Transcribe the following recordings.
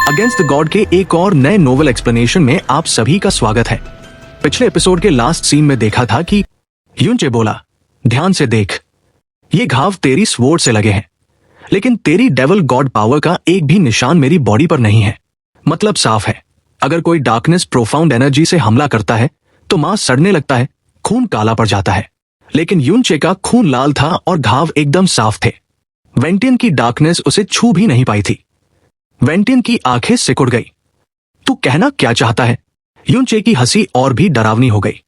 Against the God के एक और नए नोवेल एक्सप्लेनेशन में आप सभी का स्वागत है। पिछले एपिसोड के लास्ट सीन में देखा था कि युनचे बोला, ध्यान से देख, ये घाव तेरी स्वॉर्ड से लगे हैं, लेकिन तेरी डेविल गॉड पावर का एक भी निशान मेरी बॉडी पर नहीं है। मतलब साफ है, अगर कोई डार्कनेस प्रोफाउंड एनर्जी से हमला करता है तो मांस सड़ने लगता है, खून काला पड़ जाता है। लेकिन युनचे का खून लाल था और घाव एकदम साफ थे। वेंटियन की डार्कनेस उसे छू भी नहीं पाई थी। वेंटियन की आंखें सिकुड़ गई। तू कहना क्या चाहता है? युनचे की हंसी और भी डरावनी हो गई।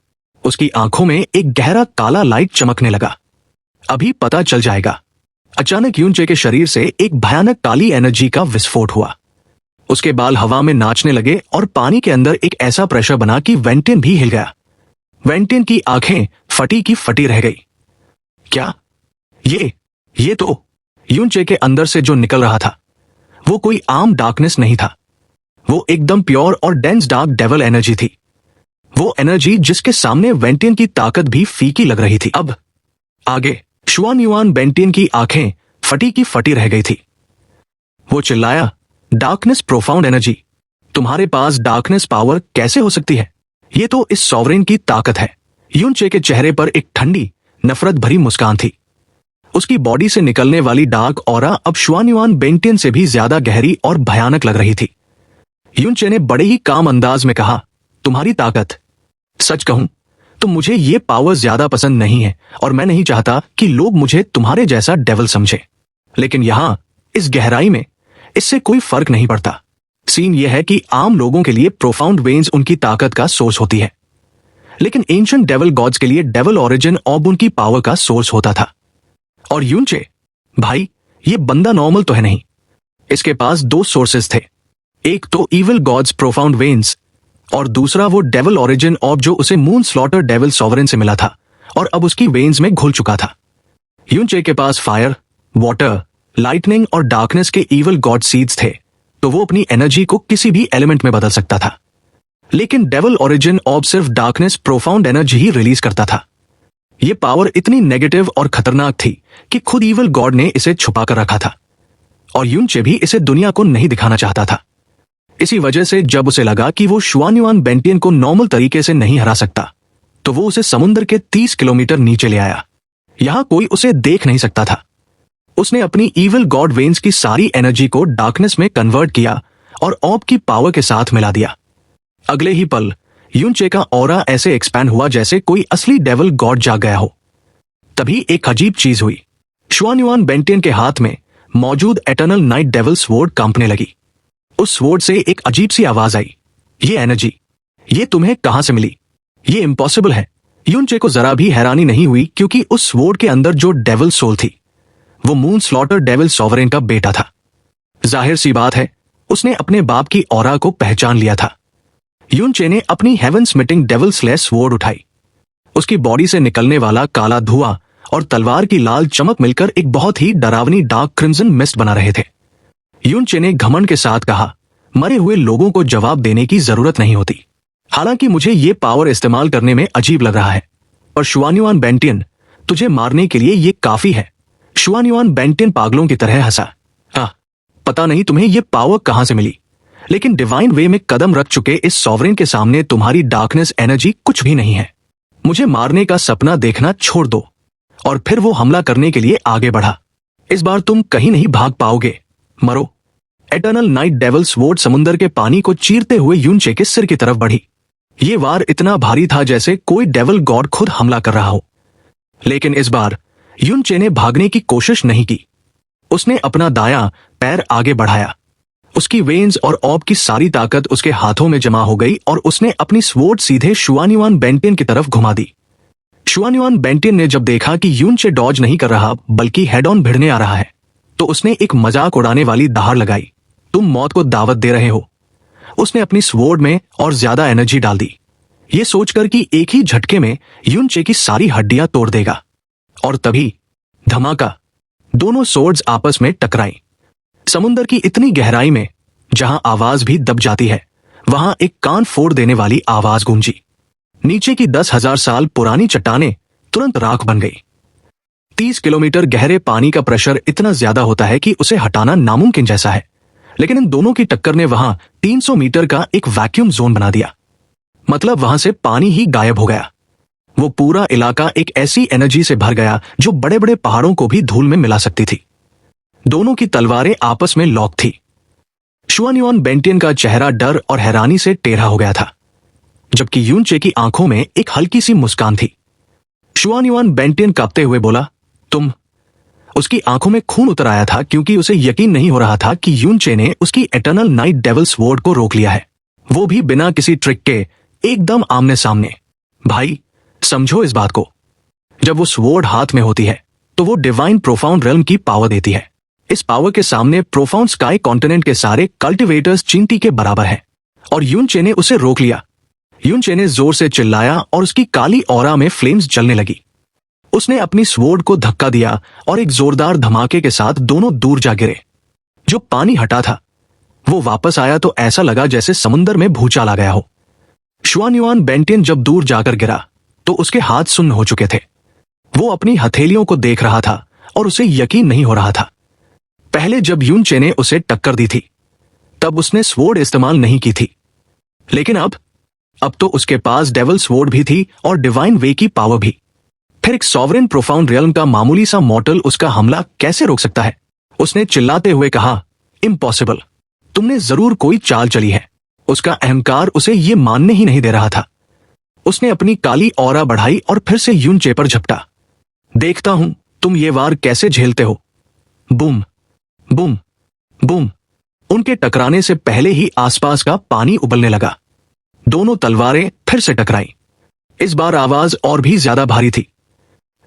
उसकी आंखों में एक गहरा काला लाइट चमकने लगा। अभी पता चल जाएगा। अचानक युनचे के शरीर से एक भयानक काली एनर्जी का विस्फोट हुआ। उसके बाल हवा में नाचने लगे और पानी के अंदर एक ऐसा प्रेशर बना कि वेंटियन भी हिल गया। वेंटियन की आंखें फटी की फटी रह गई। क्या ये तो युनचे के अंदर से जो निकल रहा था वो कोई आम डार्कनेस नहीं था। वो एकदम प्योर और डेंस डार्क डेविल एनर्जी थी। वो एनर्जी जिसके सामने वेंटियन की ताकत भी फीकी लग रही थी। अब आगे शुआन युआन वेंटियन की आंखें फटी की फटी रह गई थी। वो चिल्लाया, डार्कनेस प्रोफाउंड एनर्जी, तुम्हारे पास डार्कनेस पावर कैसे हो सकती है? ये तो इस सॉवरेन की ताकत है। युनचे के चेहरे पर एक ठंडी नफरत भरी मुस्कान थी। उसकी बॉडी से निकलने वाली डार्क ऑरा अब शुआन युआन वेंटियन से भी ज्यादा गहरी और भयानक लग रही थी। युनचे ने बड़े ही काम अंदाज में कहा, तुम्हारी ताकत, सच कहूं तो मुझे ये पावर ज्यादा पसंद नहीं है और मैं नहीं चाहता कि लोग मुझे तुम्हारे जैसा डेविल समझे। लेकिन यहां इस गहराई में इससे कोई फर्क नहीं पड़ता। सीन यह है कि आम लोगों के लिए प्रोफाउंड वेन्स उनकी ताकत का सोर्स होती है, लेकिन एंशिएंट डेविल गॉड्स के लिए डेविल ओरिजिन ऑब उनकी पावर का सोर्स होता था। और युनचे, भाई, ये बंदा नॉर्मल तो है नहीं। इसके पास दो सोर्सेस थे, एक तो इविल गॉड्स प्रोफाउंड वेन्स और दूसरा वो डेविल ओरिजिन ऑब जो उसे मून स्लॉटर डेविल सॉवरेन से मिला था और अब उसकी वेन्स में घुल चुका था। युनचे के पास फायर, वाटर, लाइटनिंग और डार्कनेस के इविल गॉड सीड्स थे, तो वो अपनी एनर्जी को किसी भी एलिमेंट में बदल सकता था। लेकिन डेविल ओरिजिन ऑब सिर्फ डार्कनेस प्रोफाउंड एनर्जी ही रिलीज करता था। ये पावर इतनी नेगेटिव और खतरनाक थी कि खुद इविल गॉड ने इसे छुपा कर रखा था और युनचे भी इसे दुनिया को नहीं दिखाना चाहता था। इसी वजह से जब उसे लगा कि वो शुआन युआन वेंटियन को नॉर्मल तरीके से नहीं हरा सकता, तो वो उसे समुद्र के 30 किलोमीटर नीचे ले आया। यहां कोई उसे देख नहीं सकता था। उसने अपनी इविल गॉड वेन्स की सारी एनर्जी को डार्कनेस में कन्वर्ट किया और ऑब की पावर के साथ मिला दिया। अगले ही पल युनचे का ऑरा ऐसे एक्सपैंड हुआ जैसे कोई असली डेविल गॉड जाग गया हो। तभी एक अजीब चीज हुई। शुआन युआन वेंटियन के हाथ में मौजूद एटर्नल नाइट डेविल स्वॉर्ड कांपने लगी। उस स्वॉर्ड से एक अजीब सी आवाज आई, ये एनर्जी, ये तुम्हें कहां से मिली? ये इम्पॉसिबल है। युनचे को जरा भी हैरानी नहीं हुई क्योंकि उस स्वॉर्ड के अंदर जो डेविल सोल थी वो मून स्लॉटर डेविल सॉवरेन का बेटा था। जाहिर सी बात है, उसने अपने बाप की ऑरा को पहचान लिया था। युनचे ने अपनी हेवन स्मिटिंग डेविल स्लेयर स्वॉर्ड उठाई। उसकी बॉडी से निकलने वाला काला धुआं और तलवार की लाल चमक मिलकर एक बहुत ही डरावनी डार्क क्रिम्सन मिस्ट बना रहे थे। युनचे ने घमंड के साथ कहा, मरे हुए लोगों को जवाब देने की जरूरत नहीं होती। हालांकि मुझे ये पावर इस्तेमाल करने में अजीब लग रहा है, पर शुआन युआन वेंटियन, तुझे मारने के लिए ये काफी है। शुआन युआन वेंटियन पागलों की तरह हंसा। पता नहीं तुम्हें ये पावर कहां से मिली, लेकिन डिवाइन वे में कदम रख चुके इस सॉवरेन के सामने तुम्हारी डार्कनेस एनर्जी कुछ भी नहीं है। मुझे मारने का सपना देखना छोड़ दो। और फिर वो हमला करने के लिए आगे बढ़ा। इस बार तुम कहीं नहीं भाग पाओगे, मरो। एटर्नल नाइट डेविल स्वॉर्ड समुद्र के पानी को चीरते हुए युनचे के सिर की तरफ बढ़ी। ये वार इतना भारी था जैसे कोई डेविल गॉड खुद हमला कर रहा हो। लेकिन इस बार युनचे ने भागने की कोशिश नहीं की। उसने अपना दायां पैर आगे बढ़ाया। उसकी वेन्स और ऑब की सारी ताकत उसके हाथों में जमा हो गई और उसने अपनी स्वॉर्ड सीधे शुआन युआन वेंटियन की तरफ घुमा दी। शुआन युआन वेंटियन ने जब देखा कि युनचे डॉज नहीं कर रहा बल्कि हेड ऑन भिड़ने आ रहा है, तो उसने एक मजाक उड़ाने वाली दहाड़ लगाई, तुम मौत को दावत दे रहे हो। उसने अपनी स्वॉर्ड में और ज्यादा एनर्जी डाल दी, ये सोचकर कि एक ही झटके में युनचे की सारी हड्डियां तोड़ देगा। और तभी धमाका, दोनों स्वॉर्ड्स आपस में टकराई। समुद्र की इतनी गहराई में जहां आवाज भी दब जाती है, वहां एक कान फोड़ देने वाली आवाज गूंजी। नीचे की 10,000 साल पुरानी चट्टानें तुरंत राख बन गई। 30 किलोमीटर गहरे पानी का प्रेशर इतना ज्यादा होता है कि उसे हटाना नामुमकिन जैसा है, लेकिन इन दोनों की टक्कर ने वहां 300 मीटर का एक वैक्यूम जोन बना दिया। मतलब वहां से पानी ही गायब हो गया। वो पूरा इलाका एक ऐसी एनर्जी से भर गया जो बड़े बड़े पहाड़ों को भी धूल में मिला सकती थी। दोनों की तलवारें आपस में लॉक थी। शुआन युआन बेंटियन का चेहरा डर और हैरानी से टेढ़ा हो गया था, जबकि यूनचे की आंखों में एक हल्की सी मुस्कान थी। शुआन युआन बेंटियन कांपते हुए बोला, तुम। उसकी आंखों में खून उतर आया था क्योंकि उसे यकीन नहीं हो रहा था कि यूनचे ने उसकी एटर्नल नाइट डेविल स्वॉर्ड को रोक लिया है, वो भी बिना किसी ट्रिक के, एकदम आमने सामने। भाई, समझो इस बात को, जब वो स्वॉर्ड हाथ में होती है तो वो डिवाइन प्रोफाउंड रेल्म की पावर देती है। इस पावर के सामने प्रोफाउंड स्काई कॉन्टिनेंट के सारे कल्टिवेटर्स चींटी के बराबर हैं, और यूनचे ने उसे रोक लिया। यूनचे ने जोर से चिल्लाया और उसकी काली ऑरा में फ्लेम्स जलने लगी। उसने अपनी स्वॉर्ड को धक्का दिया और एक जोरदार धमाके के साथ दोनों दूर जा गिरे। जो पानी हटा था वो वापस आया तो ऐसा लगा जैसे समुंदर में भूचाल आ गया हो। शुआन युआन बेंटियन जब दूर जाकर गिरा तो उसके हाथ सुन्न हो चुके थे। वो अपनी हथेलियों को देख रहा था और उसे यकीन नहीं हो रहा था। पहले जब यूनचे ने उसे टक्कर दी थी तब उसने स्वॉर्ड इस्तेमाल नहीं की थी, लेकिन अब तो उसके पास डेविल स्वॉर्ड भी थी और डिवाइन वे की पावर भी। फिर एक सॉवरेन प्रोफाउंड रियल्म का मामूली सा मॉर्टल उसका हमला कैसे रोक सकता है? उसने चिल्लाते हुए कहा, इम्पॉसिबल, तुमने जरूर कोई चाल चली है। उसका अहंकार उसे ये मानने ही नहीं दे रहा था। उसने अपनी काली ऑरा बढ़ाई और फिर से यूनचे पर झपटा। देखता हूं तुम ये वार कैसे झेलते हो। Boom boom boom. उनके टकराने से पहले ही आसपास का पानी उबलने लगा। दोनों तलवारें फिर से टकराई। इस बार आवाज और भी ज्यादा भारी थी।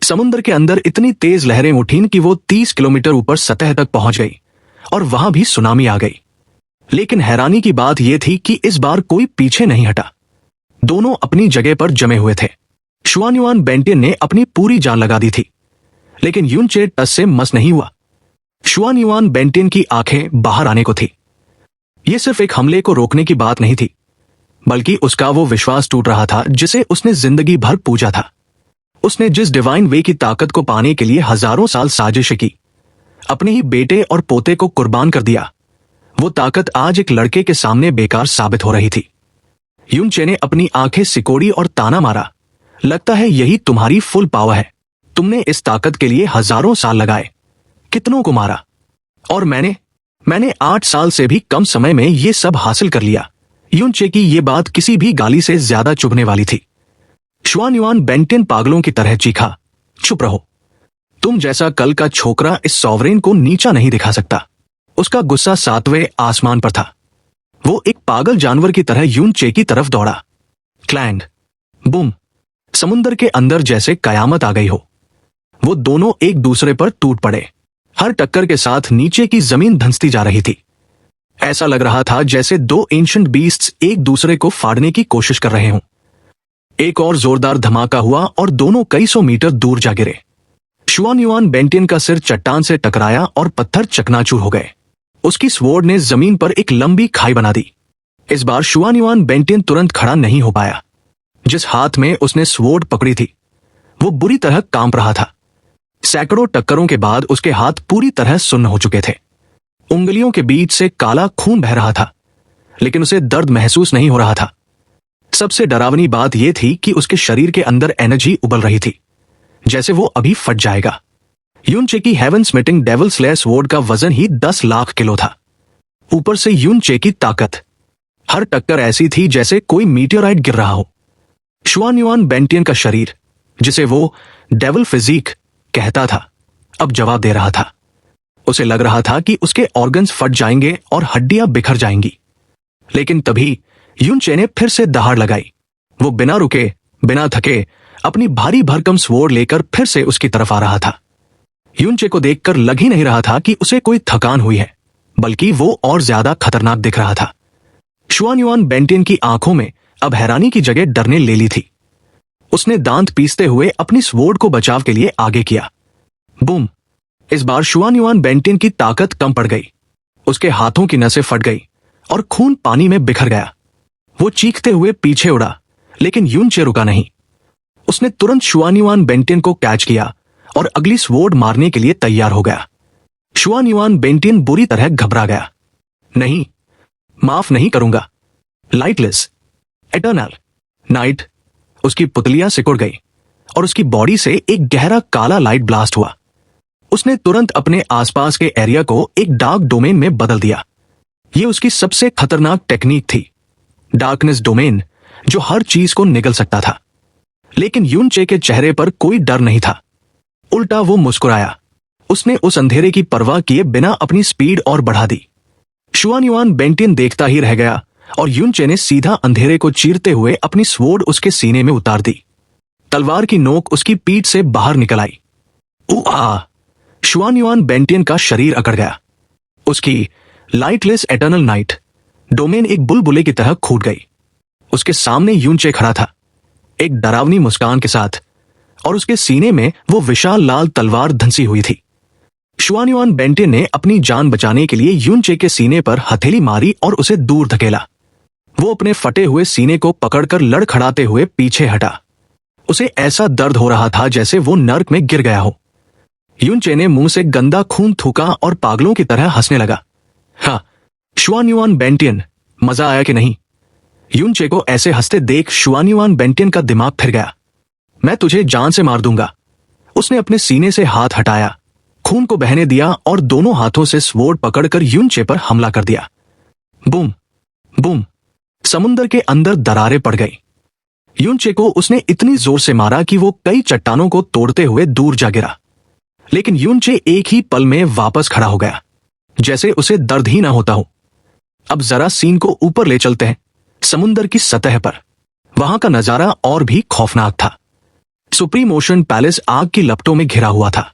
समुद्र के अंदर इतनी तेज लहरें उठीं कि वो 30 किलोमीटर ऊपर सतह तक पहुंच गई और वहां भी सुनामी आ गई। लेकिन हैरानी की बात यह थी कि इस बार कोई पीछे नहीं हटा। दोनों अपनी जगह पर जमे हुए थे। शुआन युआन बेंटियन ने अपनी पूरी जान लगा दी थी, लेकिन यूनचे टस से मस नहीं हुआ। शुआन युआन बेंटियन की आंखें बाहर आने को थी। यह सिर्फ एक हमले को रोकने की बात नहीं थी, बल्कि उसका वो विश्वास टूट रहा था जिसे उसने जिंदगी भर पूजा था। उसने जिस डिवाइन वे की ताकत को पाने के लिए हजारों साल साजिश की, अपने ही बेटे और पोते को कुर्बान कर दिया, वो ताकत आज एक लड़के के सामने बेकार साबित हो रही थी। यूनचे ने अपनी आंखें सिकोड़ी और ताना मारा, लगता है यही तुम्हारी फुल पावर है। तुमने इस ताकत के लिए हजारों साल लगाए, कितनों को मारा, और मैंने 8 साल से भी कम समय में ये सब हासिल कर लिया। यूनचे की ये बात किसी भी गाली से ज्यादा चुभने वाली थी। शुआन युआन बेंटियन पागलों की तरह चीखा, चुप रहो, तुम जैसा कल का छोकरा इस सॉवरेन को नीचा नहीं दिखा सकता। उसका गुस्सा 7वें आसमान पर था। वो एक पागल जानवर की तरह यूनचे की तरफ दौड़ा। Clang, boom. समुंदर के अंदर जैसे कयामत आ गई हो। वो दोनों एक दूसरे पर टूट पड़े। हर टक्कर के साथ नीचे की जमीन धंसती जा रही थी। ऐसा लग रहा था जैसे 2 एंशिएंट बीस्ट्स एक दूसरे को फाड़ने की कोशिश कर रहे हों। एक और जोरदार धमाका हुआ और दोनों कई सौ मीटर दूर जा गिरे। शुआन युआन बेंटियन का सिर चट्टान से टकराया और पत्थर चकनाचूर हो गए। उसकी स्वॉर्ड ने जमीन पर एक लंबी खाई बना दी। इस बार शुआन युआन बेंटियन तुरंत खड़ा नहीं हो पाया। जिस हाथ में उसने स्वॉर्ड पकड़ी थी वो बुरी तरह कांप रहा था। सैकड़ों टक्करों के बाद उसके हाथ पूरी तरह सुन्न हो चुके थे। उंगलियों के बीच से काला खून बह रहा था, लेकिन उसे दर्द महसूस नहीं हो रहा था। सबसे डरावनी बात यह थी कि उसके शरीर के अंदर एनर्जी उबल रही थी, जैसे वो अभी फट जाएगा। यूनचे की हेवन स्मिटिंग डेविल स्लेयर स्वॉर्ड का वजन ही 10 लाख किलो था। ऊपर से यूनचे की ताकत। हर टक्कर ऐसी थी जैसे कोई मीटियोराइट गिर रहा हो। शुआन युआन बेंटियन का शरीर, जिसे वो डेविल फिजिक कहता था, अब जवाब दे रहा था। उसे लग रहा था कि उसके ऑर्गन्स फट जाएंगे और हड्डियां बिखर जाएंगी। लेकिन तभी यूनचे ने फिर से दहाड़ लगाई। वो बिना रुके, बिना थके, अपनी भारी भरकम स्वॉर्ड लेकर फिर से उसकी तरफ आ रहा था। यूनचे को देखकर लग ही नहीं रहा था कि उसे कोई थकान हुई है, बल्कि वो और ज्यादा खतरनाक दिख रहा था। शुआन युआन बेंटियन की आंखों में अब हैरानी की जगह डर ने ले ली थी। उसने दांत पीसते हुए अपनी स्वॉर्ड को बचाव के लिए आगे किया। बूम। इस बार शुआन युआन बेंटियन की ताकत कम पड़ गई। उसके हाथों की नसें फट गई और खून पानी में बिखर गया। वो चीखते हुए पीछे उड़ा, लेकिन यूनचे रुका नहीं। उसने तुरंत शुआन युआन बेंटियन को कैच किया और अगली स्वॉर्ड मारने के लिए तैयार हो गया। शुआन युआन बेंटियन बुरी तरह घबरा गया। नहीं, माफ नहीं करूंगा। लाइटलेस, एटर्नल नाइट। उसकी पुतलियां सिकुड़ गई और उसकी बॉडी से एक गहरा काला लाइट ब्लास्ट हुआ। उसने तुरंत अपने आसपास के एरिया को एक डार्क डोमेन में बदल दिया। यह उसकी सबसे खतरनाक टेक्निक थी, डार्कनेस डोमेन, जो हर चीज को निगल सकता था। लेकिन यूनचे के चेहरे पर कोई डर नहीं था, उल्टा वो मुस्कुराया। उसने उस अंधेरे की परवाह किए बिना अपनी स्पीड और बढ़ा दी। शुआनयुआन बेंटियन देखता ही रह गया और यूनचे ने सीधा अंधेरे को चीरते हुए अपनी स्वॉर्ड उसके सीने में उतार दी। तलवार की नोक उसकी पीठ से बाहर निकल आई। आ! शुआनयुआन बेंटियन का शरीर अकड़ गया। उसकी लाइटलेस एटर्नल नाइट डोमेन एक बुलबुले की तरह फूट गई। उसके सामने यूनचे खड़ा था, एक डरावनी मुस्कान के साथ, और उसके सीने में वो विशाल लाल तलवार धंसी हुई थी। शुआनयुआन बेंटियन ने अपनी जान बचाने के लिए यूनचे के सीने पर हथेली मारी और उसे दूर धकेला। वो अपने फटे हुए सीने को पकड़कर लड़खड़ाते हुए पीछे हटा। उसे ऐसा दर्द हो रहा था जैसे वो नर्क में गिर गया हो। यूनचे ने मुंह से गंदा खून थूका और पागलों की तरह हंसने लगा। हाँ, शुआनयुआन बेंटियन, मजा आया कि नहीं? यूनचे को ऐसे हंसते देख शुआनयुआन बेंटियन का दिमाग फिर गया। मैं तुझे जान से मार दूंगा। उसने अपने सीने से हाथ हटाया, खून को बहने दिया और दोनों हाथों से स्वॉर्ड पकड़कर यूनचे पर हमला कर दिया। बूम बूम, समुंदर के अंदर दरारें पड़ गई। यूनचे को उसने इतनी जोर से मारा कि वो कई चट्टानों को तोड़ते हुए दूर जा गिरा। लेकिन यूनचे एक ही पल में वापस खड़ा हो गया, जैसे उसे दर्द ही ना होता हो। अब जरा सीन को ऊपर ले चलते हैं, समुंदर की सतह पर। वहां का नजारा और भी खौफनाक था। सुप्रीम ओशन पैलेस आग की लपटों में घिरा हुआ था।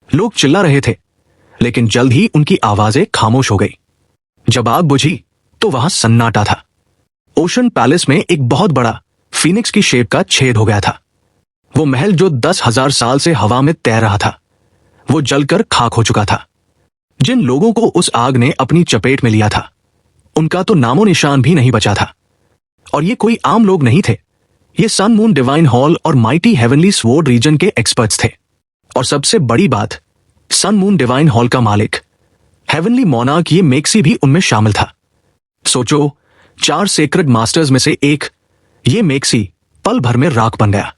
लोग चिल्ला रहे थे, लेकिन जल्द ही उनकी आवाजें खामोश हो गई। जब आग बुझी तो वहां सन्नाटा था। ओशन पैलेस में एक बहुत बड़ा फीनिक्स की शेप का छेद हो गया था। वो महल जो 10,000 साल से हवा में तैर रहा था, वो जलकर खाक हो चुका था। जिन लोगों को उस आग ने अपनी चपेट में लिया था, उनका तो नामो निशान भी नहीं बचा था। और ये कोई आम लोग नहीं थे, ये सन मून डिवाइन हॉल और माइटी हेवनली स्वॉर्ड रीजन के एक्सपर्ट्स थे। और सबसे बड़ी बात, सन मून डिवाइन हॉल का मालिक, हेवनली मोनार्क, ये मेक्सी भी उनमें शामिल था। सोचो, 4 सेक्रेड मास्टर्स में से एक, ये मेक्सी पल भर में राख बन गया।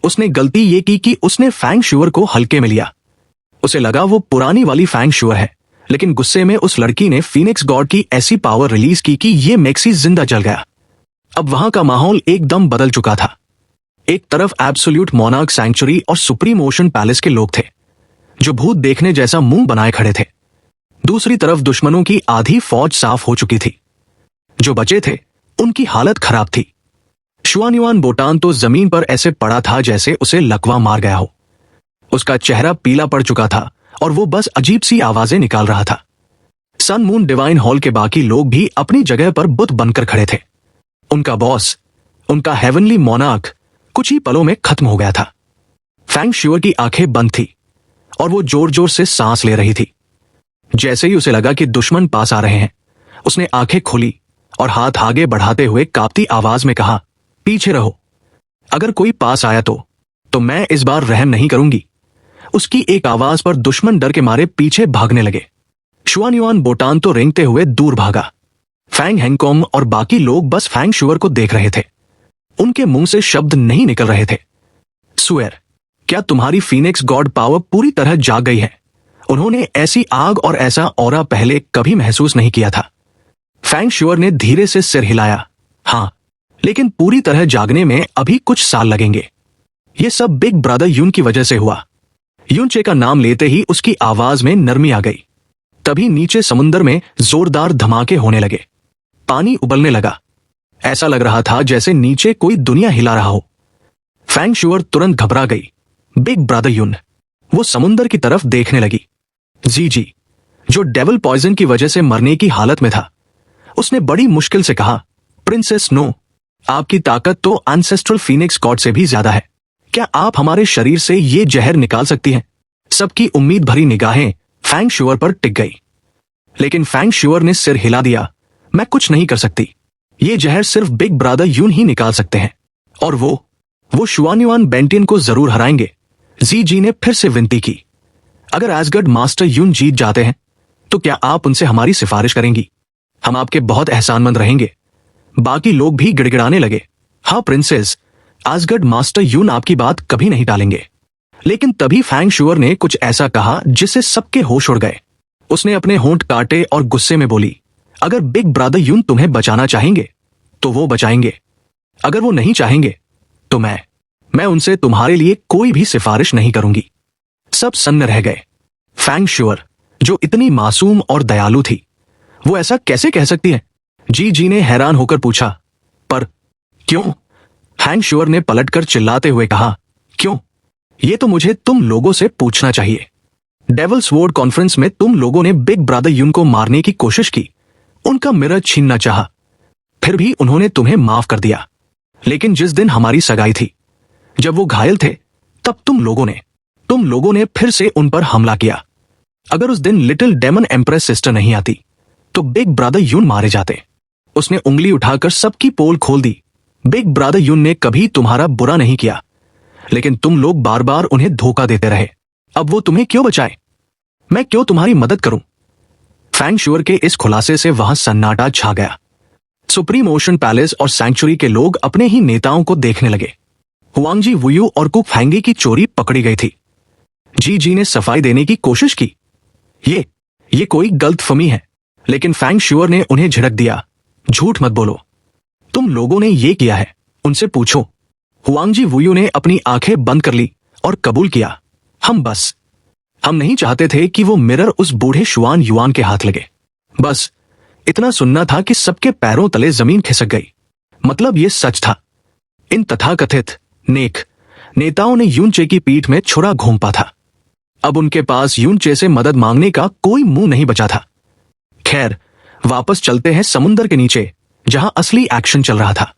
उसने गलती ये की कि उसने फैंग शुअर को हल्के में लिया। उसे लगा वो पुरानी वाली फैंग शुअर है, लेकिन गुस्से में उस लड़की ने फीनिक्स गॉड की ऐसी पावर रिलीज की कि ये मेक्सी जिंदा जल गया। अब वहां का माहौल एकदम बदल चुका था। एक तरफ एब्सोल्यूट मोनार्क सैंक्चुरी और सुप्रीम ओशन पैलेस के लोग थे, जो भूत देखने जैसा मुंह बनाए खड़े थे। दूसरी तरफ दुश्मनों की आधी फौज साफ हो चुकी थी। जो बचे थे, उनकी हालत खराब थी। शुआनयुआन बोटान तो जमीन पर ऐसे पड़ा था जैसे उसे लकवा मार गया हो। उसका चेहरा पीला पड़ चुका था और वो बस अजीब सी आवाजें निकाल रहा था। सन मून डिवाइन हॉल के बाकी लोग भी अपनी जगह पर बुत बनकर खड़े थे। उनका बॉस, उनका हेवनली मोनार्क, कुछ ही पलों में खत्म हो गया था। फैंग शुअर की आंखें बंद थी और वो जोर जोर से सांस ले रही थी। जैसे ही उसे लगा कि दुश्मन पास आ रहे हैं, उसने आंखें खोली और हाथ आगे बढ़ाते हुए कांपती आवाज में कहा, पीछे रहो। अगर कोई पास आया तो मैं इस बार रहम नहीं करूंगी। उसकी एक आवाज पर दुश्मन डर के मारे पीछे भागने लगे। शुआनयुआन बोटान तो रेंगते हुए दूर भागा। फैंग हैंगकॉम और बाकी लोग बस फैंग शुअर को देख रहे थे। उनके मुंह से शब्द नहीं निकल रहे थे। सुएर, क्या तुम्हारी फीनिक्स गॉड पावर पूरी तरह जाग गई है? उन्होंने ऐसी आग और ऐसा ऑरा पहले कभी महसूस नहीं किया था। फैंग शुअर ने धीरे से सिर हिलाया। हां, लेकिन पूरी तरह जागने में अभी कुछ साल लगेंगे। यह सब बिग ब्रदर यून की वजह से हुआ। यूनचे का नाम लेते ही उसकी आवाज में नरमी आ गई। तभी नीचे समुंदर में जोरदार धमाके होने लगे। पानी उबलने लगा। ऐसा लग रहा था जैसे नीचे कोई दुनिया हिला रहा हो। फैंग शुअर तुरंत घबरा गई। बिग ब्रदर यून, वो समुंदर की तरफ देखने लगी। जी, जो डेविल पॉइजन की वजह से मरने की हालत में था। उसने बड़ी मुश्किल से कहा, प्रिंसेस नो, आपकी ताकत तो एंसेस्ट्रल फीनिक्स गॉड से भी ज्यादा है। क्या आप हमारे शरीर से ये जहर निकाल सकती हैं? सबकी उम्मीद भरी निगाहें फैंग शुअर पर टिक गई। लेकिन फैंग शुअर ने सिर हिला दिया। मैं कुछ नहीं कर सकती। ये जहर सिर्फ बिग ब्रदर यून ही निकाल सकते हैं। और वो शुआनयुआन बेंटियन को जरूर हराएंगे। जी ने फिर से विनती की। अगर एसगर्ड मास्टर यून जीत जाते हैं, तो क्या आप उनसे हमारी सिफारिश करेंगी? हम आपके बहुत एहसानमंद रहेंगे। बाकी लोग भी गिड़गिड़ाने लगे। हाँ प्रिंसेस, आसगर्ड मास्टर यून आपकी बात कभी नहीं टालेंगे। लेकिन तभी फैंग शुअर ने कुछ ऐसा कहा जिससे सबके होश उड़ गए। उसने अपने होंठ काटे और गुस्से में बोली, अगर बिग ब्रदर यून तुम्हें बचाना चाहेंगे तो वो बचाएंगे, अगर वो नहीं चाहेंगे तो मैं उनसे तुम्हारे लिए कोई भी सिफारिश नहीं करूंगी। सब सन्न रह गए। फैंग शुअर, जो इतनी मासूम और दयालु थी, वो ऐसा कैसे कह सकती है? जी जी ने हैरान होकर पूछा, पर क्यों? फैंग शुअर ने पलटकर चिल्लाते हुए कहा, क्यों? ये तो मुझे तुम लोगों से पूछना चाहिए। डेविल स्वॉर्ड कॉन्फ्रेंस में तुम लोगों ने बिग ब्रदर यून को मारने की कोशिश की, उनका मिरर छीनना चाहा, फिर भी उन्होंने तुम्हें माफ कर दिया। लेकिन जिस दिन हमारी सगाई थी, जब वो घायल थे, तब तुम लोगों ने फिर से उन पर हमला किया। अगर उस दिन लिटिल डेमन एम्प्रेस सिस्टर नहीं आती तो बिग ब्रदर यून मारे जाते। उसने उंगली उठाकर सबकी पोल खोल दी। बिग ब्रदर यून ने कभी तुम्हारा बुरा नहीं किया, लेकिन तुम लोग बार बार उन्हें धोखा देते रहे। अब वो तुम्हें क्यों बचाए? मैं क्यों तुम्हारी मदद करूं? फैंग शुअर के इस खुलासे से वहां सन्नाटा छा गया। सुप्रीम ओशन पैलेस और सैंक्चुरी के लोग अपने ही नेताओं को देखने लगे। हुआंगजी वुयू और कुक फैंगी की चोरी पकड़ी गई थी। जी जी ने सफाई देने की कोशिश की, ये कोई गलतफहमी है, लेकिन फैंग शुअर ने उन्हें झिड़क दिया, झूठ मत बोलो, तुम लोगों ने ये किया है, उनसे पूछो। हुआंगजी वुयू ने अपनी आंखें बंद कर ली और कबूल किया, हम नहीं चाहते थे कि वो मिरर उस बूढ़े शुआन युआन के हाथ लगे। बस इतना सुनना था कि सबके पैरों तले जमीन खिसक गई। मतलब ये सच था। इन तथाकथित नेक नेताओं ने यूनचे की पीठ में छुरा घोंपा था। अब उनके पास यूनचे से मदद मांगने का कोई मुंह नहीं बचा था। खैर, वापस चलते हैं समुंदर के नीचे, जहां असली एक्शन चल रहा था।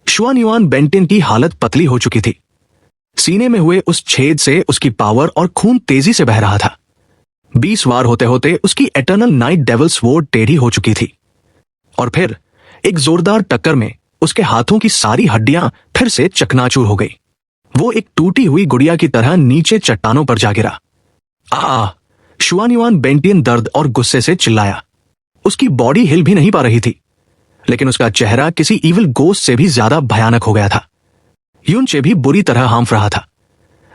शुआन युआन बेंटिन की हालत पतली हो चुकी थी। सीने में हुए उस छेद से उसकी पावर और खून तेजी से बह रहा था। 20 वार होते होते उसकी एटर्नल नाइट डेविल स्वॉर्ड टेढ़ी हो चुकी थी, और फिर एक जोरदार टक्कर में उसके हाथों की सारी हड्डियां फिर से चकनाचूर हो गई। वो एक टूटी हुई गुड़िया की तरह नीचे चट्टानों पर जा गिरा। शुआन युआन बेंटियन दर्द और गुस्से से चिल्लाया। उसकी बॉडी हिल भी नहीं पा रही थी, लेकिन उसका चेहरा किसी इविल गोस्ट से भी ज्यादा भयानक हो गया था। यूनचे भी बुरी तरह हांफ रहा था,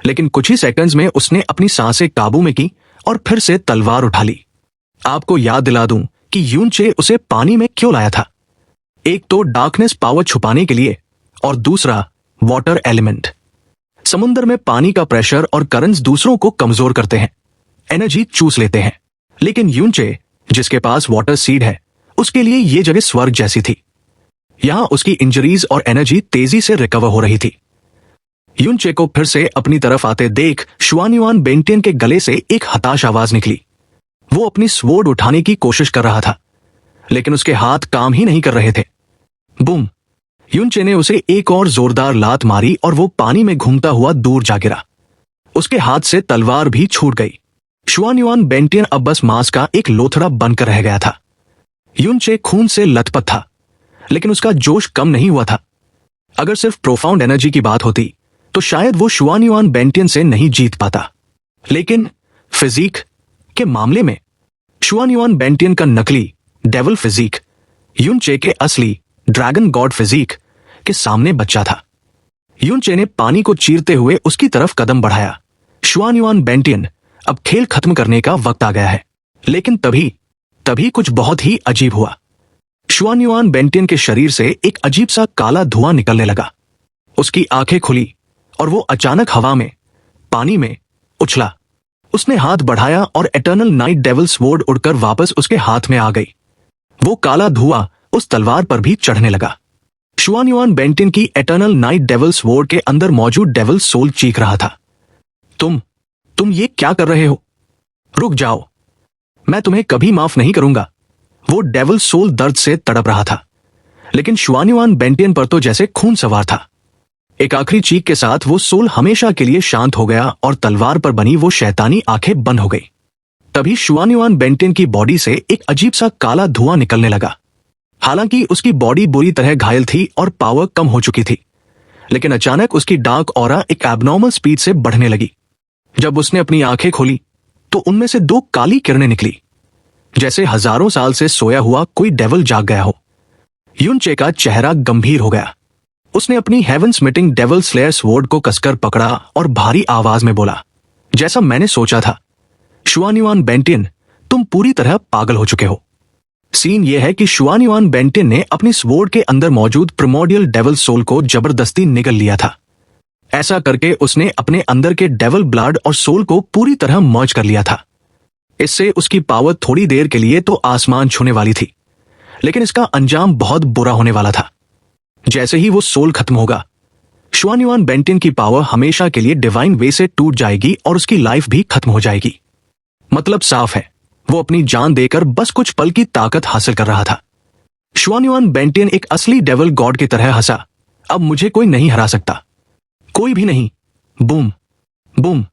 लेकिन कुछ ही सेकंड्स में उसने अपनी सांसें काबू में की और फिर से तलवार उठा ली। आपको याद दिला दूं कि यूनचे उसे पानी में क्यों लाया था। एक तो डार्कनेस पावर छुपाने के लिए, और दूसरा वाटर एलिमेंट। समुद्र में पानी का प्रेशर और करंट्स दूसरों को कमजोर करते हैं, एनर्जी चूस लेते हैं। लेकिन यूनचे, जिसके पास वाटर सीड है, उसके लिए यह जगह स्वर्ग जैसी थी। यहां उसकी इंजरीज और एनर्जी तेजी से रिकवर हो रही थी। यूनचे को फिर से अपनी तरफ आते देख शुआन युआन बेंटियन के गले से एक हताश आवाज निकली। वो अपनी स्वॉर्ड उठाने की कोशिश कर रहा था, लेकिन उसके हाथ काम ही नहीं कर रहे थे। बूम! यूनचे ने उसे एक और जोरदार लात मारी और वो पानी में घूमता हुआ दूर जा गिरा। उसके हाथ से तलवार भी छूट गई। शुआन युआन बेंटियन अब बस मांस का एक लोथड़ा बनकर रह गया था। यूनचे खून से लथपथ था, लेकिन उसका जोश कम नहीं हुआ था। अगर सिर्फ प्रोफाउंड एनर्जी की बात होती तो शायद वो शुआन युआन बेंटियन से नहीं जीत पाता, लेकिन फिजिक के मामले में शुआन युआन बेंटियन का नकली डेविल फिजिक यूनचे के असली ड्रैगन गॉड फिजिक के सामने बच्चा था। यूनचे ने पानी को चीरते हुए उसकी तरफ कदम बढ़ाया। शुआन युआन बेंटियन, अब खेल खत्म करने का वक्त आ गया है। लेकिन तभी कुछ बहुत ही अजीब हुआ। शुआन युआन बेंटियन के शरीर से एक अजीब सा काला धुआं निकलने लगा। उसकी आंखें खुली और वो अचानक हवा में, पानी में उछला। उसने हाथ बढ़ाया और एटर्नल नाइट डेविल स्वॉर्ड उड़कर वापस उसके हाथ में आ गई। वो काला धुआं उस तलवार पर भी चढ़ने लगा। शुआन युआन बेंटियन की एटर्नल नाइट डेविल स्वॉर्ड के अंदर मौजूद डेविल सोल चीख रहा था, तुम ये क्या कर रहे हो? रुक जाओ, मैं तुम्हें कभी माफ नहीं करूंगा। वो डेविल सोल दर्द से तड़प रहा था, लेकिन शुआन युआन बेंटियन पर तो जैसे खून सवार था। एक आखिरी चीख के साथ वो सोल हमेशा के लिए शांत हो गया और तलवार पर बनी वो शैतानी आंखें बंद हो गई। तभी शुआन युआन बेंटियन की बॉडी से एक अजीब सा काला धुआं निकलने लगा। हालांकि उसकी बॉडी बुरी तरह घायल थी और पावर कम हो चुकी थी, लेकिन अचानक उसकी डार्क ऑरा एक एबनॉर्मल स्पीड से बढ़ने लगी। जब उसने अपनी आंखें खोली तो उनमें से 2 काली किरणें निकली। जैसे हजारों साल से सोया हुआ कोई डेविल जाग गया हो। युनचे का चेहरा गंभीर हो गया। उसने अपनी हेवन स्मिटिंग डेविल स्लेयर स्वॉर्ड को कसकर पकड़ा और भारी आवाज में बोला, जैसा मैंने सोचा था, शुआनयुआन बेंटिन, तुम पूरी तरह पागल हो चुके हो। सीन यह है कि शुआनयुआन बेंटिन ने अपनी स्वॉर्ड के अंदर मौजूद प्रिमोर्डियल डेविल सोल को जबरदस्ती निगल लिया था। ऐसा करके उसने अपने अंदर के डेविल ब्लड और सोल को पूरी तरह मर्ज कर लिया था। इससे उसकी पावर थोड़ी देर के लिए तो आसमान छूने वाली थी, लेकिन इसका अंजाम बहुत बुरा होने वाला था। जैसे ही वो सोल खत्म होगा, शुआनयुआन बेंटिन की पावर हमेशा के लिए डिवाइन वे से टूट जाएगी और उसकी लाइफ भी खत्म हो जाएगी। मतलब साफ है, वो अपनी जान देकर बस कुछ पल की ताकत हासिल कर रहा था। शुआनयुआन बेंटिन एक असली डेविल गॉड की तरह हंसा, अब मुझे कोई नहीं हरा सकता, कोई भी नहीं। Boom boom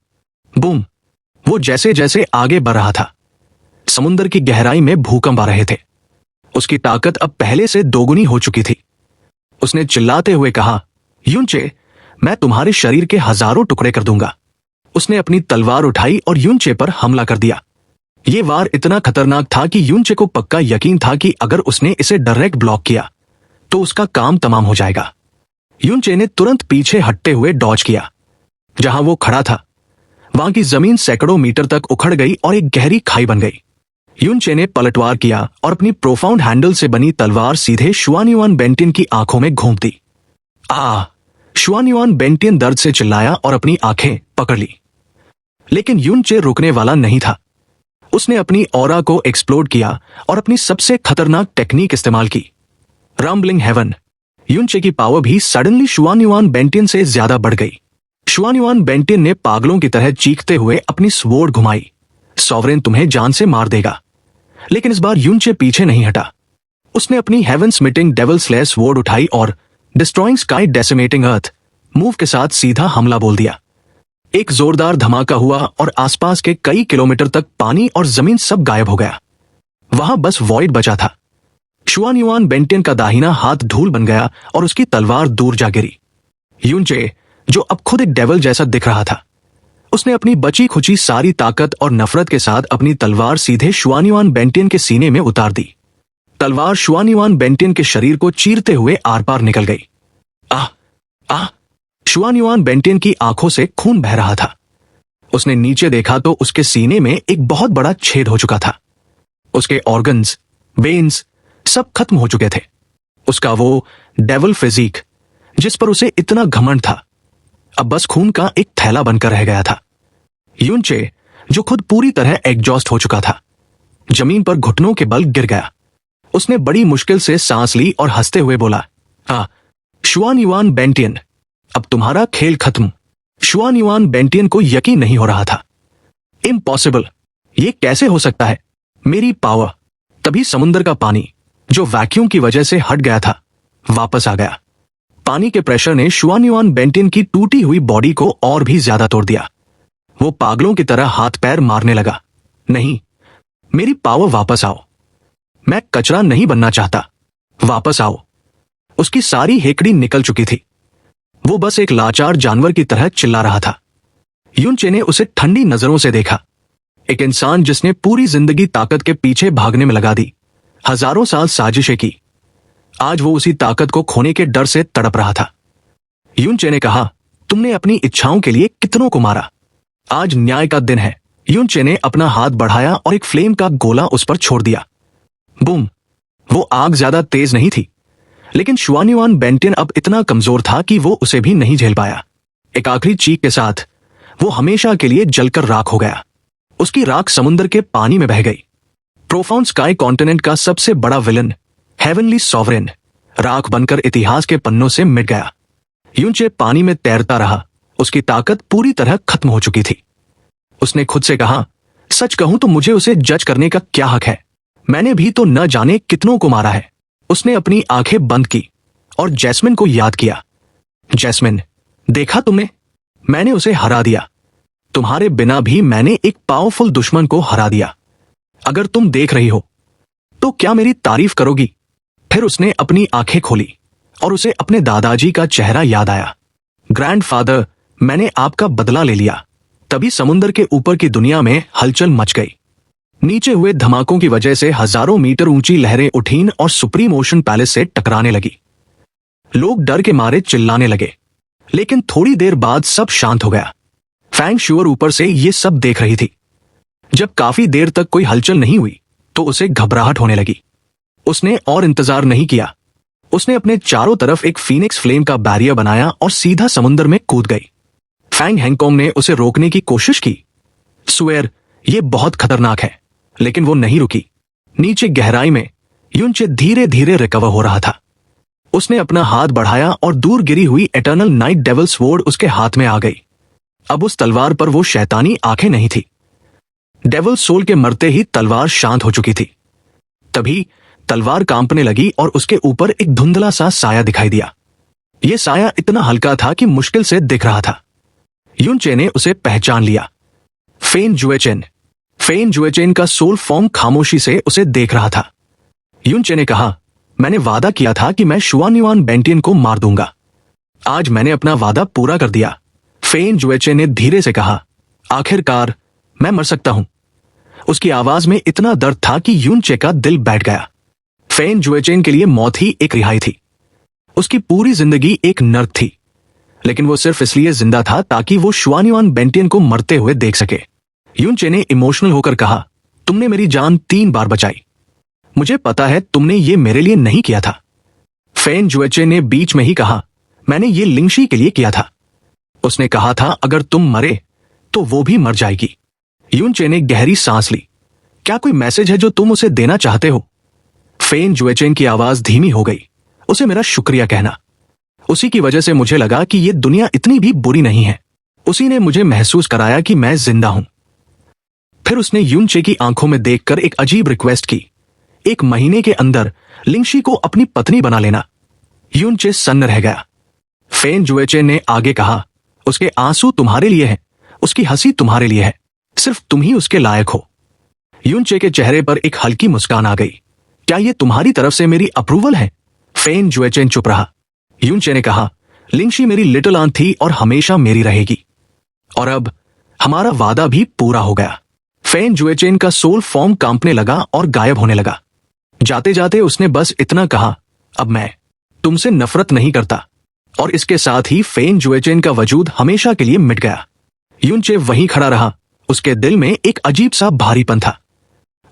boom. वो जैसे जैसे आगे बढ़ रहा था, समुद्र की गहराई में भूकंप आ रहे थे। उसकी ताकत अब पहले से दोगुनी हो चुकी थी। उसने चिल्लाते हुए कहा, युनचे, मैं तुम्हारे शरीर के हजारों टुकड़े कर दूंगा। उसने अपनी तलवार उठाई और युनचे पर हमला कर दिया। यह वार इतना खतरनाक था कि युनचे को पक्का यकीन था कि अगर उसने इसे डायरेक्ट ब्लॉक किया तो उसका काम तमाम हो जाएगा। युनचे ने तुरंत पीछे हटते हुए डॉज किया। जहां वो खड़ा था वहां की जमीन सैकड़ों मीटर तक उखड़ गई और एक गहरी खाई बन गई। युनचे ने पलटवार किया और अपनी प्रोफाउंड हैंडल से बनी तलवार सीधे शुआनयुआन बेंटिन की आंखों में घोंप दी। शुआनयुआन बेंटिन दर्द से चिल्लाया और अपनी आंखें पकड़ ली। लेकिन युनचे रुकने वाला नहीं था। उसने अपनी ऑरा को एक्सप्लोड किया और अपनी सबसे खतरनाक टेक्निक इस्तेमाल की, रम्बलिंग हेवन। युनचे की पावर भी सडनली शुआनयुआन बेंटिन से ज्यादा बढ़ गई। शुआनयुआन बेंटिन ने पागलों की तरह चीखते हुए अपनी स्वॉर्ड घुमाई, सॉवरेन तुम्हें जान से मार देगा। लेकिन इस बार युनचे पीछे नहीं हटा। उसने अपनी हेवन स्मिटिंग डेविल स्लेयर स्वॉर्ड उठाई और डिस्ट्रॉइंग स्काई डेसिमेटिंग अर्थ मूव के साथ सीधा हमला बोल दिया। एक जोरदार धमाका हुआ और आसपास के कई किलोमीटर तक पानी और जमीन सब गायब हो गया। वहां बस वॉइड बचा था। शुआनयुआन बेंटिन का दाहिना हाथ धूल बन गया और उसकी तलवार दूर जा गिरी। युनचे, जो अब खुद एक डेविल जैसा दिख रहा था, उसने अपनी बची खुची सारी ताकत और नफरत के साथ अपनी तलवार सीधे शुआनयुआन बेंटिन के सीने में उतार दी। तलवार शुआनयुआन बेंटिन के शरीर को चीरते हुए आर पार निकल गई। शुआनयुआन बेंटिन की आंखों से खून बह रहा था। उसने नीचे देखा तो उसके सीने में एक बहुत बड़ा छेद हो चुका था। उसके ऑर्गन्स, वेन्स सब खत्म हो चुके थे। उसका वो डेविल फिजिक जिस पर उसे इतना घमंड था, अब बस खून का एक थैला बनकर रह गया था। युनचे, जो खुद पूरी तरह एग्जॉस्ट हो चुका था, जमीन पर घुटनों के बल गिर गया। उसने बड़ी मुश्किल से सांस ली और हंसते हुए बोला, शुआनयुआन बेंटिन, अब तुम्हारा खेल खत्म। शुआनयुआन बेंटिन को यकीन नहीं हो रहा था। इम्पॉसिबल, ये कैसे हो सकता है? मेरी पावर। तभी समुद्र का पानी, जो वैक्यूम की वजह से हट गया था, वापस आ गया। पानी के प्रेशर ने शुआनयुआन बेंटिन की टूटी हुई बॉडी को और भी ज्यादा तोड़ दिया। वो पागलों की तरह हाथ पैर मारने लगा, नहीं, मेरी पावर वापस आओ। मैं कचरा नहीं बनना चाहता, वापस आओ। उसकी सारी हेकड़ी निकल चुकी थी। वो बस एक लाचार जानवर की तरह चिल्ला रहा था। युनचे ने उसे ठंडी नजरों से देखा। एक इंसान जिसने पूरी जिंदगी ताकत के पीछे भागने में लगा दी, हजारों साल साजिशें की। आज वो उसी ताकत को खोने के डर से तड़प रहा था। युनचे ने कहा, तुमने अपनी इच्छाओं के लिए कितनों को मारा। आज न्याय का दिन है। युनचे ने अपना हाथ बढ़ाया और एक फ्लेम का गोला उस पर छोड़ दिया। बूम। वो आग ज्यादा तेज नहीं थी, लेकिन शुआनयुआन बेंटिन अब इतना कमजोर था कि वो उसे भी नहीं झेल पाया। एक आखिरी चीख के साथ वो हमेशा के लिए जलकर राख हो गया। उसकी राख समुद्र के पानी में बह गई। प्रोफाउंड स्काई कॉन्टिनेंट का सबसे बड़ा विलन, हेवनली सॉवरेन, राख बनकर इतिहास के पन्नों से मिट गया। युनचे पानी में तैरता रहा। उसकी ताकत पूरी तरह खत्म हो चुकी थी। उसने खुद से कहा, सच कहूं तो मुझे उसे जज करने का क्या हक है? मैंने भी तो न जाने कितनों को मारा है। उसने अपनी आंखें बंद की और जैस्मिन को याद किया। जैस्मिन, देखा तुमने, मैंने उसे हरा दिया। तुम्हारे बिना भी मैंने एक पावरफुल दुश्मन को हरा दिया। अगर तुम देख रही हो तो क्या मेरी तारीफ करोगी? फिर उसने अपनी आंखें खोली और उसे अपने दादाजी का चेहरा याद आया। ग्रैंडफादर, मैंने आपका बदला ले लिया। तभी समुद्र के ऊपर की दुनिया में हलचल मच गई। नीचे हुए धमाकों की वजह से हजारों मीटर ऊंची लहरें उठीं और सुप्रीम ओशन पैलेस से टकराने लगी। लोग डर के मारे चिल्लाने लगे, लेकिन थोड़ी देर बाद सब शांत हो गया। फैंग श्योर ऊपर से ये सब देख रही थी। जब काफी देर तक कोई हलचल नहीं हुई तो उसे घबराहट होने लगी। उसने और इंतजार नहीं किया। उसने अपने चारों तरफ एक फीनिक्स फ्लेम का बैरियर बनाया और सीधा समुद्र में कूद गई। फैंग हैंगकांग ने उसे रोकने की कोशिश की। स्वेर, ये बहुत खतरनाक है, लेकिन वो नहीं रुकी। नीचे गहराई में युनचे धीरे धीरे रिकवर हो रहा था। उसने अपना हाथ बढ़ाया और दूर गिरी हुई एटर्नल नाइट डेविल स्वॉर्ड उसके हाथ में आ गई। अब उस तलवार पर वो शैतानी आंखें नहीं थी। डेविल सोल के मरते ही तलवार शांत हो चुकी थी। तभी तलवार कांपने लगी और उसके ऊपर एक धुंधला सा साया दिखाई दिया। यह साया इतना हल्का था कि मुश्किल से दिख रहा था। युनचे ने उसे पहचान लिया। फेन जुएचेन। फेन जुएचेन का सोल फॉर्म खामोशी से उसे देख रहा था। युनचे ने कहा, मैंने वादा किया था कि मैं शुआनयुआन बेंटियन को मार दूंगा। आज मैंने अपना वादा पूरा कर दिया। फेन जुएचेन ने धीरे से कहा, आखिरकार मैं मर सकता हूं। उसकी आवाज में इतना दर्द था कि युनचे का दिल बैठ गया। फेन जुएचेन के लिए मौत ही एक रिहाई थी। उसकी पूरी जिंदगी एक नर्क थी, लेकिन वो सिर्फ इसलिए जिंदा था ताकि वो शुआनयुआन बेंटियन को मरते हुए देख सके। युनचे ने इमोशनल होकर कहा, तुमने मेरी जान 3 बार बचाई। मुझे पता है तुमने ये मेरे लिए नहीं किया था। फेन जुएचेन ने बीच में ही कहा, मैंने ये लिंगशी के लिए किया था। उसने कहा था अगर तुम मरे तो वो भी मर जाएगी। युनचे ने गहरी सांस ली। क्या कोई मैसेज है जो तुम उसे देना चाहते हो? फेन जुएचेन की आवाज धीमी हो गई। उसे मेरा शुक्रिया कहना। उसी की वजह से मुझे लगा कि ये दुनिया इतनी भी बुरी नहीं है। उसी ने मुझे महसूस कराया कि मैं जिंदा हूं। फिर उसने युनचे की आंखों में देखकर एक अजीब रिक्वेस्ट की, 1 महीने के अंदर लिंगशी को अपनी पत्नी बना लेना। युनचे सन्न रह गया। फेन जुएचेन ने आगे कहा, उसके आंसू तुम्हारे लिए हैं, उसकी हंसी तुम्हारे लिए है, सिर्फ तुम ही उसके लायक हो। युनचे के चेहरे पर एक हल्की मुस्कान आ गई। क्या यह तुम्हारी तरफ से मेरी अप्रूवल है? फेन जुएचेन चुप रहा। युनचे ने कहा, लिंगशी मेरी लिटिल आंट थी और हमेशा मेरी रहेगी। और अब हमारा वादा भी पूरा हो गया। फेन जुएचेन का सोल फॉर्म कांपने लगा और गायब होने लगा। जाते जाते उसने बस इतना कहा, अब मैं तुमसे नफरत नहीं करता। और इसके साथ ही फेन जुएचेन का वजूद हमेशा के लिए मिट गया। युनचे वहीं खड़ा रहा। उसके दिल में एक अजीब सा भारीपन था।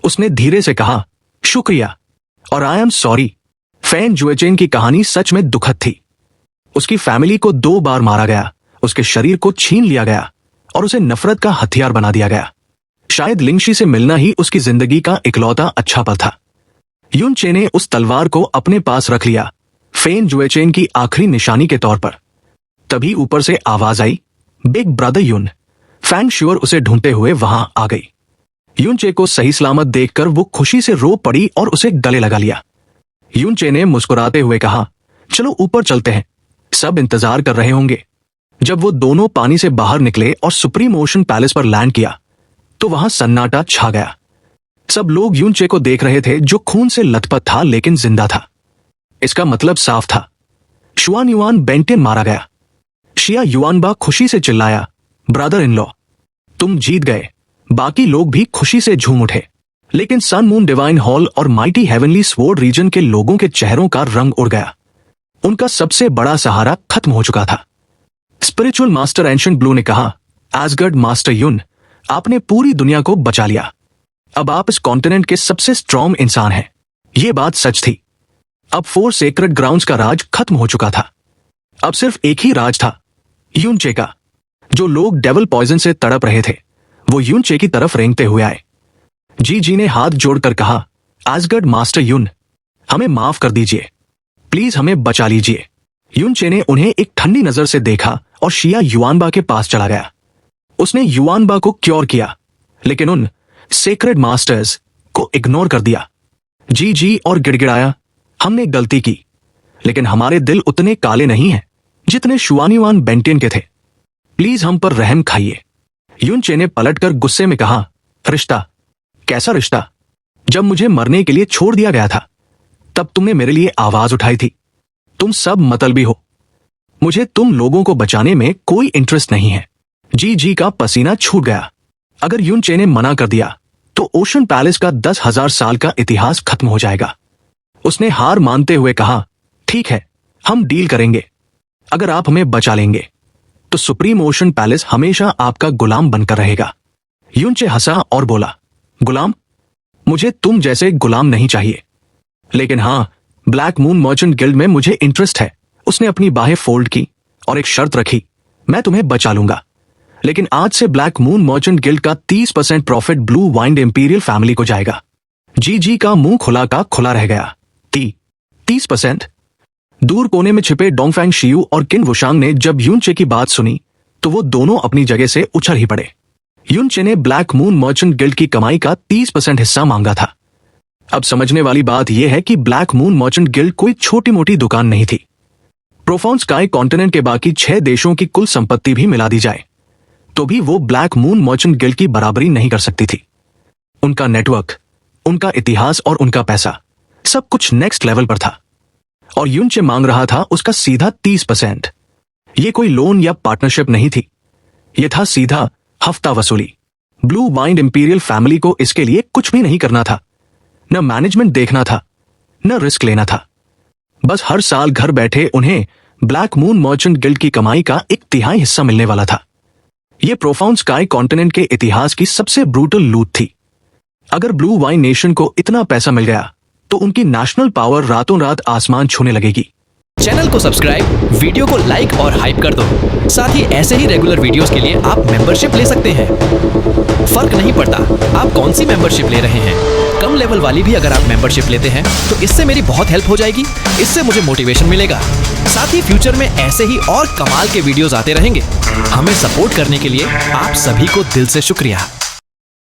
उसने धीरे से कहा, शुक्रिया और आई एम सॉरी। फेन जुएचेन की कहानी सच में दुखद थी। उसकी फैमिली को 2 बार मारा गया, उसके शरीर को छीन लिया गया और उसे नफरत का हथियार बना दिया गया। शायद लिंगशी से मिलना ही उसकी जिंदगी का इकलौता अच्छा पल था। युनचे ने उस तलवार को अपने पास रख लिया, फेन जुएचेन की आखिरी निशानी के तौर पर। तभी ऊपर से आवाज आई, बिग ब्रदर युन। फैंग श्योर उसे ढूंढते हुए वहां आ गई। युनचे को सही सलामत देखकर वो खुशी से रो पड़ी और उसे गले लगा लिया। युनचे ने मुस्कुराते हुए कहा, चलो ऊपर चलते हैं, सब इंतजार कर रहे होंगे। जब वो दोनों पानी से बाहर निकले और सुप्रीम ओशन पैलेस पर लैंड किया तो वहां सन्नाटा छा गया। सब लोग युनचे को देख रहे थे, जो खून से लथपथ था लेकिन जिंदा था। इसका मतलब साफ था, शुआनयुआन बेंटियन मारा गया। शिया युआनबा खुशी से चिल्लाया, ब्रदर इन लॉ, तुम जीत गए। बाकी लोग भी खुशी से झूम उठे, लेकिन सन मून डिवाइन हॉल और माइटी हेवनली स्वॉर्ड रीजन के लोगों के चेहरों का रंग उड़ गया। उनका सबसे बड़ा सहारा खत्म हो चुका था। स्पिरिचुअल मास्टर एंशिएंट ब्लू ने कहा, एसगर्ड मास्टर युन, आपने पूरी दुनिया को बचा लिया। अब आप इस कॉन्टिनेंट के सबसे स्ट्रॉन्ग इंसान हैं। यह बात सच थी। अब 4 सेक्रेड ग्राउंड्स का राज खत्म हो चुका था। अब सिर्फ एक ही राज था, युनचे का। जो लोग डेविल पॉइजन से तड़प रहे थे वो युनचे की तरफ रेंगते हुए आए। जी ने हाथ जोड़कर कहा, एसगर्ड मास्टर युन, हमें माफ कर दीजिए, प्लीज हमें बचा लीजिए। युनचे ने उन्हें एक ठंडी नजर से देखा और शिया युआनबा के पास चला गया। उसने युआनबा को क्योर किया, लेकिन उन सेक्रेड मास्टर्स को इग्नोर कर दिया। जी और गिड़गिड़ाया, हमने गलती की, लेकिन हमारे दिल उतने काले नहीं हैं जितने शुआनयुआन बेंटियन के थे। प्लीज हम पर रहम खाइए। युनचे ने पलटकर गुस्से में कहा, रिश्ता? कैसा रिश्ता? जब मुझे मरने के लिए छोड़ दिया गया था तब तुमने मेरे लिए आवाज उठाई थी। तुम सब मतलबी हो। मुझे तुम लोगों को बचाने में कोई इंटरेस्ट नहीं है। जी का पसीना छूट गया। अगर युनचे ने मना कर दिया तो ओशन पैलेस का 10,000 साल का इतिहास खत्म हो जाएगा। उसने हार मानते हुए कहा, ठीक है, हम डील करेंगे। अगर आप हमें बचा लेंगे तो सुप्रीम ओशन पैलेस हमेशा आपका गुलाम बनकर रहेगा। युनचे हंसा और बोला, गुलाम? मुझे तुम जैसे गुलाम नहीं चाहिए, लेकिन हां, ब्लैक मून मर्चेंट गिल्ड में मुझे इंटरेस्ट है। उसने अपनी बाहें फोल्ड की और एक शर्त रखी, मैं तुम्हें बचा लूंगा, लेकिन आज से ब्लैक मून मर्चेंट गिल्ड का 30% profit blue wind imperial family को जाएगा। जी का मुंह खुला का खुला रह गया। 30%? दूर कोने में छिपे डोंगफैंग शियू और किन वुशांग ने जब युनचे की बात सुनी तो वो दोनों अपनी जगह से उछल ही पड़े। युनचे ने ब्लैक मून मर्चेंट गिल्ड की कमाई का 30% हिस्सा मांगा था। अब समझने वाली बात यह है कि ब्लैक मून मर्चेंट गिल्ड कोई छोटी मोटी दुकान नहीं थी। प्रोफाउंड स्काई कॉन्टिनेंट के बाकी 6 देशों की कुल संपत्ति भी मिला दी जाए तो भी वो ब्लैक मून मर्चेंट गिल्ड की बराबरी नहीं कर सकती थी। उनका नेटवर्क, उनका इतिहास और उनका पैसा, सब कुछ नेक्स्ट लेवल पर था। और युनचे मांग रहा था उसका सीधा 30%। यह कोई लोन या पार्टनरशिप नहीं थी, यह था सीधा हफ्ता वसूली। ब्लू वाइंड इंपीरियल फैमिली को इसके लिए कुछ भी नहीं करना था, न मैनेजमेंट देखना था, न रिस्क लेना था। बस हर साल घर बैठे उन्हें ब्लैक मून मर्चेंट गिल्ड की कमाई का 1/3 हिस्सा मिलने वाला था। यह प्रोफाउंड स्काई कॉन्टिनेंट के इतिहास की सबसे ब्रूटल लूट थी। अगर ब्लू वाइन नेशन को इतना पैसा मिल गया तो उनकी नेशनल पावर रातों रात आसमान छूने लगेगी। चैनल को सब्सक्राइब, वीडियो को लाइक और हाइप कर दो। साथ ही ऐसे ही रेगुलर वीडियोस के लिए आप मेंबरशिप ले सकते हैं। फर्क नहीं पड़ता आप कौन सी मेंबरशिप ले रहे हैं, कम लेवल वाली भी अगर आप मेंबरशिप लेते हैं तो इससे मेरी बहुत हेल्प हो जाएगी। इससे मुझे मोटिवेशन मिलेगा। साथ ही फ्यूचर में ऐसे ही और कमाल के वीडियोस आते रहेंगे। हमें सपोर्ट करने के लिए आप सभी को दिल से शुक्रिया।